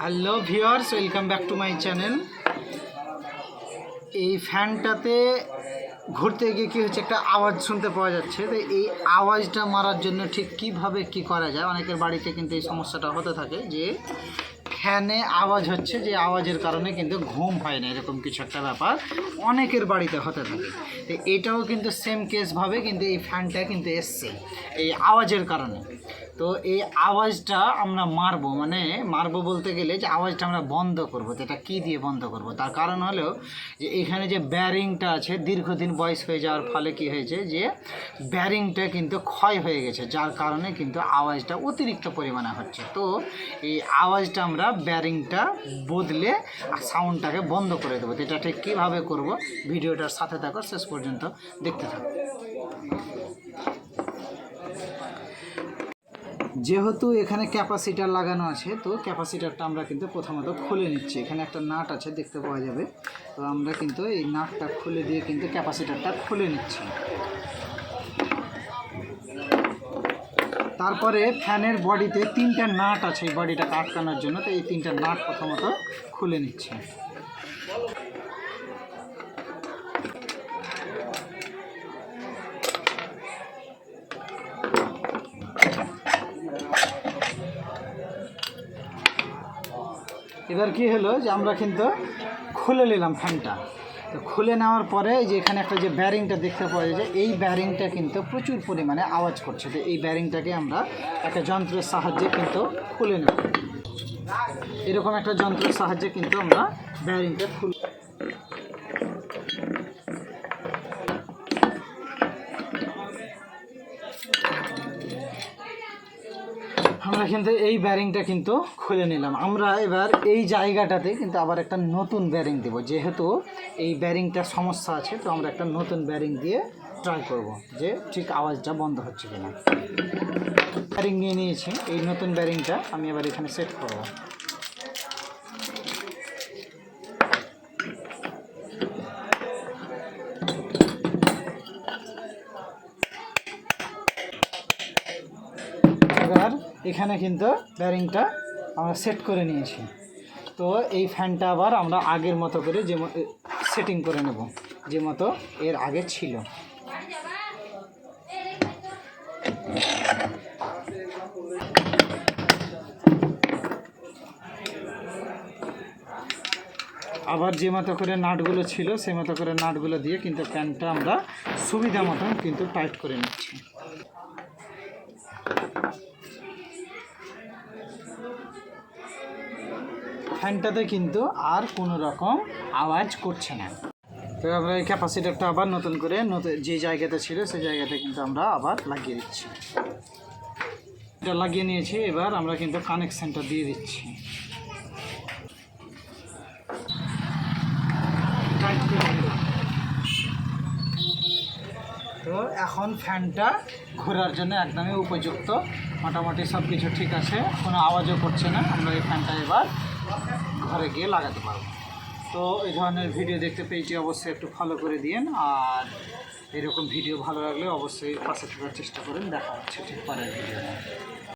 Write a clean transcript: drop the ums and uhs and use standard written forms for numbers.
Hello viewers, welcome back to my channel. এই ফ্যানটাতে ঘুরতে গিয়ে কী হচ্ছে, একটা আওয়াজ শুনতে পাওয়া যাচ্ছে। তো এই আওয়াজটা মারার জন্য ঠিক কিভাবে কি করা যায়, অনেকের বাড়িতে কিন্তু এই সমস্যাটা হতে থাকে যে ফ্যানে আওয়াজ হচ্ছে, যে আওয়াজের কারণে কিন্তু ঘুম হয় না, এরকম কিছু একটা ব্যাপার অনেকের বাড়িতে হতে থাকে। তো এটাও কিন্তু সেম কেসভাবে কিন্তু এই ফ্যানটা কিন্তু এসছে এই আওয়াজের কারণে। তো এই আওয়াজটা আমরা মারবো বলতে গেলে যে আওয়াজটা আমরা বন্ধ করব। তো এটা কী দিয়ে বন্ধ করব, তার কারণ হলো যে এখানে যে ব্যারিংটা আছে, দীর্ঘদিন বয়স হয়ে যাওয়ার ফলে কি হয়েছে যে ব্যারিংটা কিন্তু ক্ষয় হয়ে গেছে, যার কারণে কিন্তু আওয়াজটা অতিরিক্ত পরিমাণে হচ্ছে। তো এই আওয়াজটা আমরা ব্যারিংটা বদলে সাউন্ডটাকে বন্ধ করে দেবো। তো এটা ঠিক কীভাবে করব, ভিডিওটার সাথে থাকো, শেষ পর্যন্ত দেখতে থাকো। যেহেতু এখানে ক্যাপাসিটার লাগানো আছে, তো ক্যাপাসিটারটা আমরা কিন্তু প্রথমত খুলে নিচ্ছি। এখানে একটা নাট আছে, দেখতে পাওয়া যাবে। তো আমরা কিন্তু এই নাটটা খুলে দিয়ে কিন্তু ক্যাপাসিটারটা খুলে নিচ্ছি। তারপরে ফ্যানের বডিতে 3টা নাট আছে এই বডিটাকে আটকানোর জন্য। তো এই 3টা নাট প্রথমত খুলে নিচ্ছি। এবার কি হলো যে আমরা কিন্তু খুলে নিলাম ফ্যানটা। তো খুলে নেওয়ার পরে যে এখানে একটা যে ব্যারিংটা দেখতে পাওয়া যায়, এই ব্যারিংটা কিন্তু প্রচুর পরিমাণে আওয়াজ করছে। তো এই ব্যারিংটাকে আমরা একটা যন্ত্রের সাহায্যে কিন্তু খুলে নেব। এরকম একটা যন্ত্রের সাহায্যে কিন্তু আমরা ব্যারিংটা খুলে আমরা কিন্তু এই ব্যারিংটা কিন্তু খুলে নিলাম। আমরা এবার এই জায়গাটাতে কিন্তু আবার একটা নতুন ব্যারিং দেব। যেহেতু এই ব্যারিংটার সমস্যা আছে, তো আমরা একটা নতুন ব্যারিং দিয়ে ট্রাই করব যে ঠিক আওয়াজটা বন্ধ হচ্ছে কিনা। ব্যারিং নিয়ে নিয়েছি, এই নতুন ব্যারিংটা আমি এবার এখানে সেট করব। এবার এখানে কিন্তু ব্যারিংটা আমরা সেট করে নিয়েছি। তো এই ফ্যানটা আবার আমরা আগের মতো করে যে সেটিং করে নেব, যে মতো এর আগে ছিল। আবার যে মতো করে নাটগুলো ছিল সেই মতো করে নাটগুলো দিয়ে কিন্তু ফ্যানটা আমরা সুবিধা মতন কিন্তু টাইট করে নিচ্ছি। ফ্যানটাতে কিন্তু আর কোনো রকম আওয়াজ করছে না। তো আমরা এই ক্যাপাসিটারটা আবার নতুন করে যে জায়গাতে ছিল সেই জায়গাতে কিন্তু আমরা আবার লাগিয়ে দিচ্ছি। এটা লাগিয়ে নিয়েছি, এবার আমরা কিন্তু কানেকশানটা দিয়ে দিচ্ছি। তো এখন ফ্যানটা ঘোরার জন্য একদমই উপযুক্ত, মোটামুটি সব কিছু ঠিক আছে, কোনো আওয়াজও করছে না। আমরা এই ফ্যানটা এবার ঘরে গিয়ে লাগাতে পারবো। তো এই ধরনের ভিডিও দেখতে পেয়েছি, অবশ্যই একটু ফলো করে দিন। আর এরকম ভিডিও ভালো লাগলে অবশ্যই পাশে থাকার চেষ্টা করেন। দেখা হচ্ছে ঠিক পরের ভিডিও।